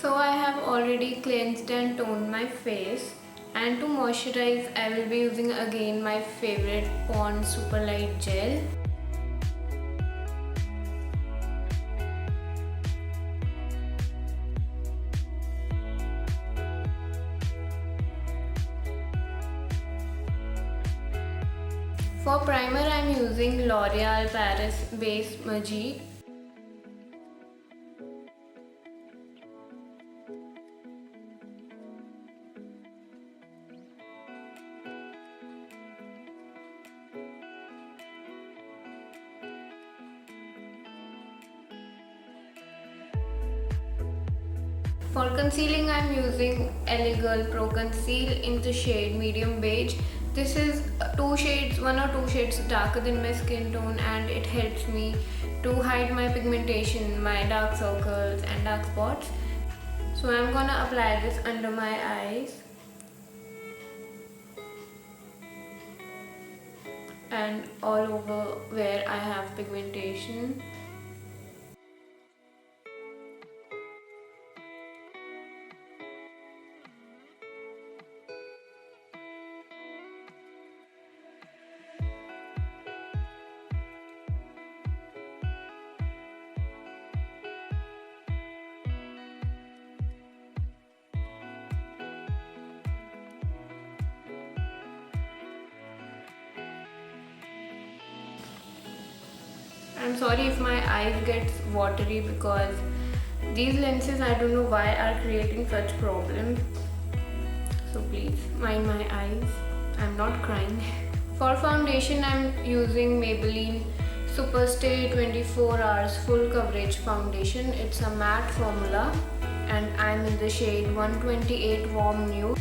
So I have already cleansed and toned my face, and to moisturize I will be using again my favorite Pond's Super Light Gel. For primer I am using L'Oreal Paris Base Magique. For concealing I am using LA Girl Pro Conceal in the shade medium beige. This is one or two shades darker than my skin tone, and it helps me to hide my pigmentation, my dark circles and dark spots. So I am gonna apply this under my eyes and all over where I have pigmentation. I'm sorry if my eyes gets watery because these lenses, I don't know why, are creating such problems. So please mind my eyes. I'm not crying. For foundation, I'm using Maybelline Superstay 24 Hours Full Coverage Foundation. It's a matte formula and I'm in the shade 128 Warm Nude.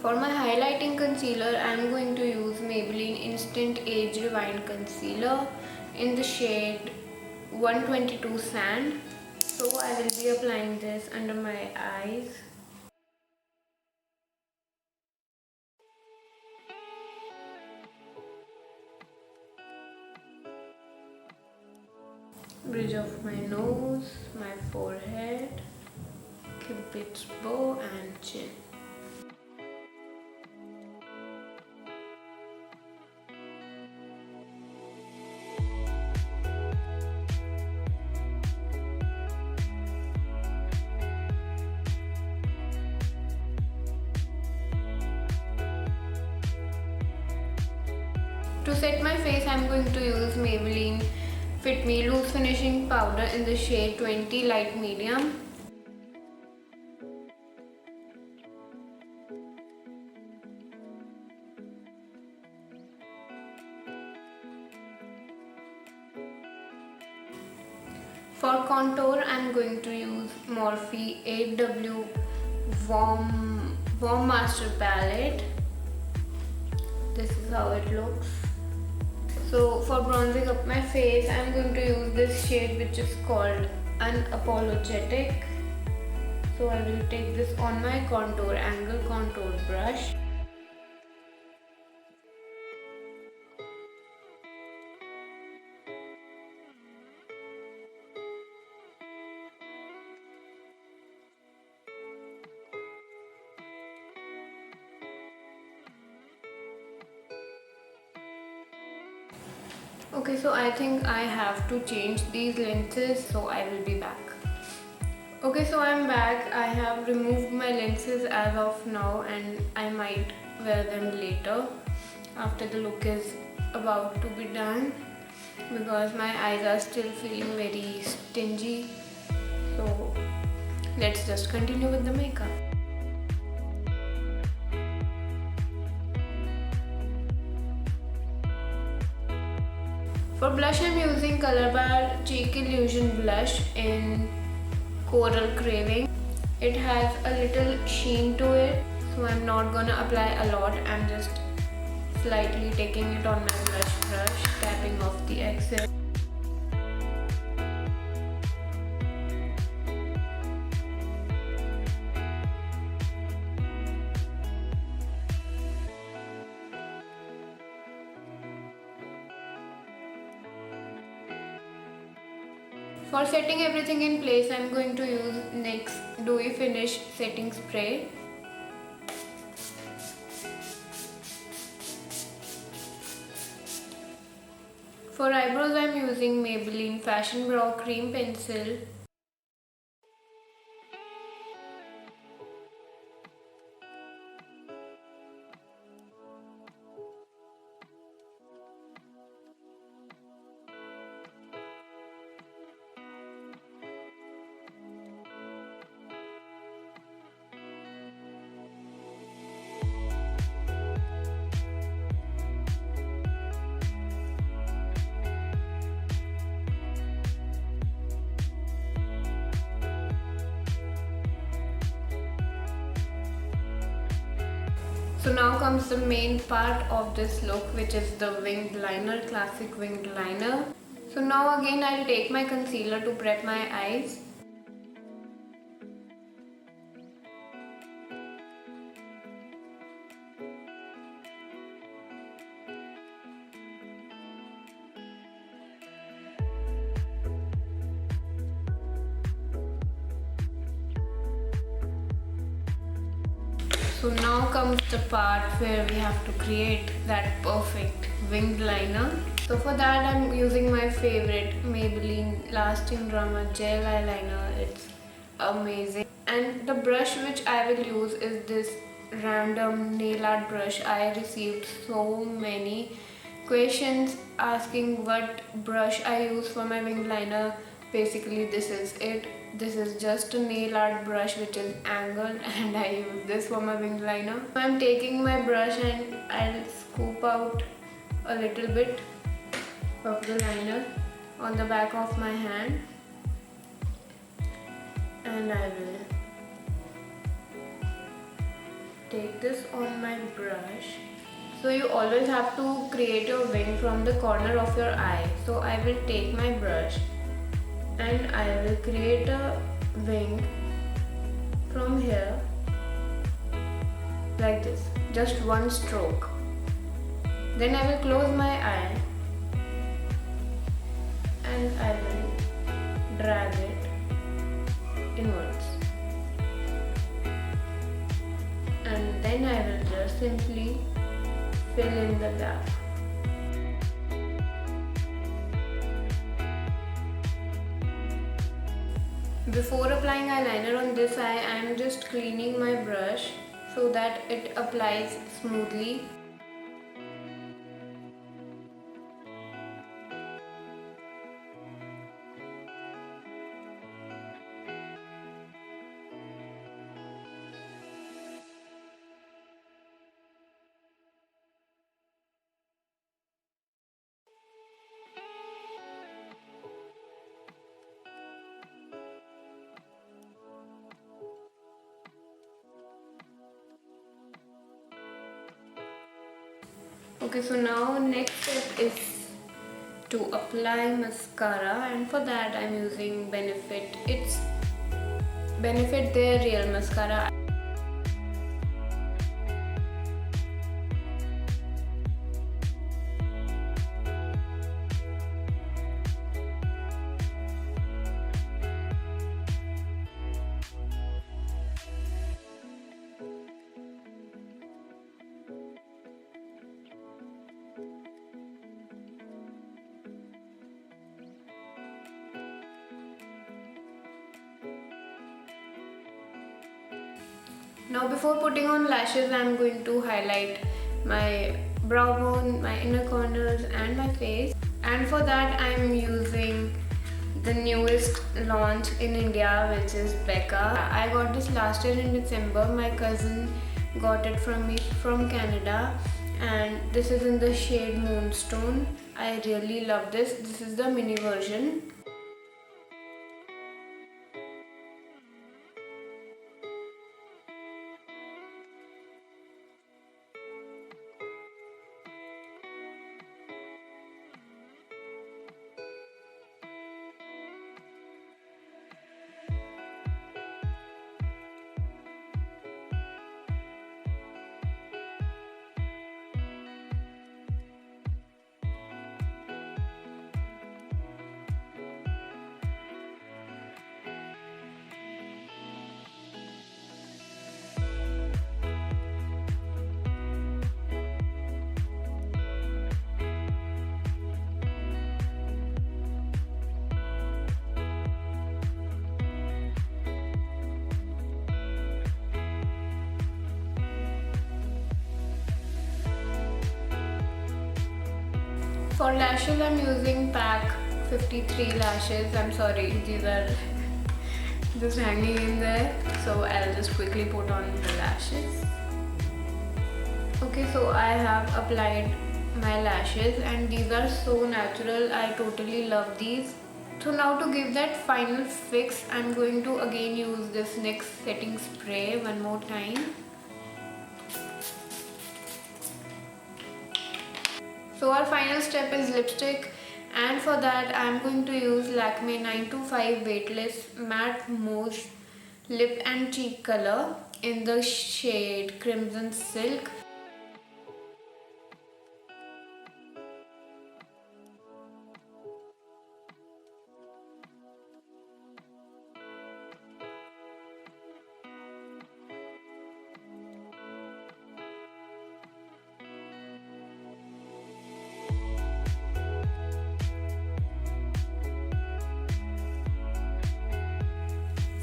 For my highlighting concealer, I am going to use Maybelline Instant Age Rewind Concealer in the shade 122 Sand. So I will be applying this under my eyes. Bridge of my nose, my forehead, Cupid's bow and chin. To set my face, I am going to use Maybelline Fit Me Loose Finishing Powder in the shade 20 Light Medium. For contour, I am going to use Morphe 8W Warm Master Palette. This is how it looks. So for bronzing up my face, I am going to use this shade which is called Unapologetic. So I will take this on my angle contour brush. Okay, so I think I have to change these lenses, so I will be back. Okay, so I'm back. I have removed my lenses as of now and I might wear them later after the look is about to be done because my eyes are still feeling very stingy. So let's just continue with the makeup. For blush, I'm using Colorbar Cheek Illusion Blush in Coral Craving. It has a little sheen to it, so I'm not gonna apply a lot. I'm just slightly taking it on my blush brush, tapping off the excess. For setting everything in place, I am going to use NYX Dewy Finish Setting Spray. For eyebrows, I am using Maybelline Fashion Brow Cream Pencil. So now comes the main part of this look, which is the winged liner, classic winged liner. So now again I'll take my concealer to prep my eyes. So now comes the part where we have to create that perfect winged liner. So for that I'm using my favorite Maybelline Lasting Drama Gel Eyeliner. It's amazing. And the brush which I will use is this random nail art brush. I received so many questions asking what brush I use for my winged liner. Basically this is it. This is just a nail art brush which is angled and I use this for my winged liner. So I'm taking my brush and I'll scoop out a little bit of the liner on the back of my hand, and I will take this on my brush. So you always have to create your wing from the corner of your eye. So I will take my brush and I will create a wing from here like this, just one stroke. Then I will close my eye and I will drag it inwards, and then I will just simply fill in the gap. Before applying eyeliner on this eye, I am just cleaning my brush so that it applies smoothly. Okay, so now next step is to apply mascara, and for that I'm using Benefit. It's Benefit Their Real Mascara. Now before putting on lashes, I'm going to highlight my brow bone, my inner corners and my face. And for that I'm using the newest launch in India, which is Becca. I got this last year in December. My cousin got it from me from Canada, and this is in the shade Moonstone. I really love this. This is the mini version. For lashes, I'm using PAC 53 lashes. I'm sorry, these are just hanging in there. So I'll just quickly put on the lashes. Okay, so I have applied my lashes and these are so natural. I totally love these. So now to give that final fix, I'm going to again use this NYX setting spray one more time. So our final step is lipstick, and for that I'm going to use Lakme 925 Weightless Matte Mousse Lip and Cheek Color in the shade Crimson Silk.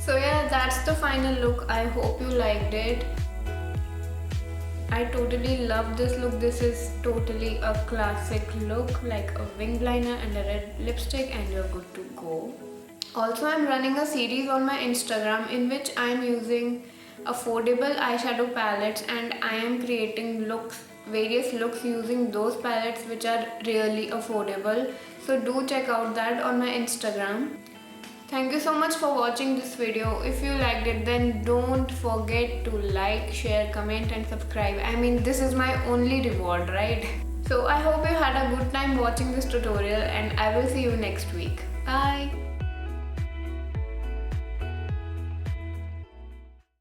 So yeah, that's the final look. I hope you liked it. I totally love this look. This is totally a classic look, like a winged liner and a red lipstick, and you're good to go. Also, I'm running a series on my Instagram in which I'm using affordable eyeshadow palettes and I am creating looks, various looks using those palettes which are really affordable. So do check out that on my Instagram. Thank you so much for watching this video. If you liked it, then don't forget to like, share, comment and subscribe. I mean, this is my only reward, right? So I hope you had a good time watching this tutorial and I will see you next week. Bye!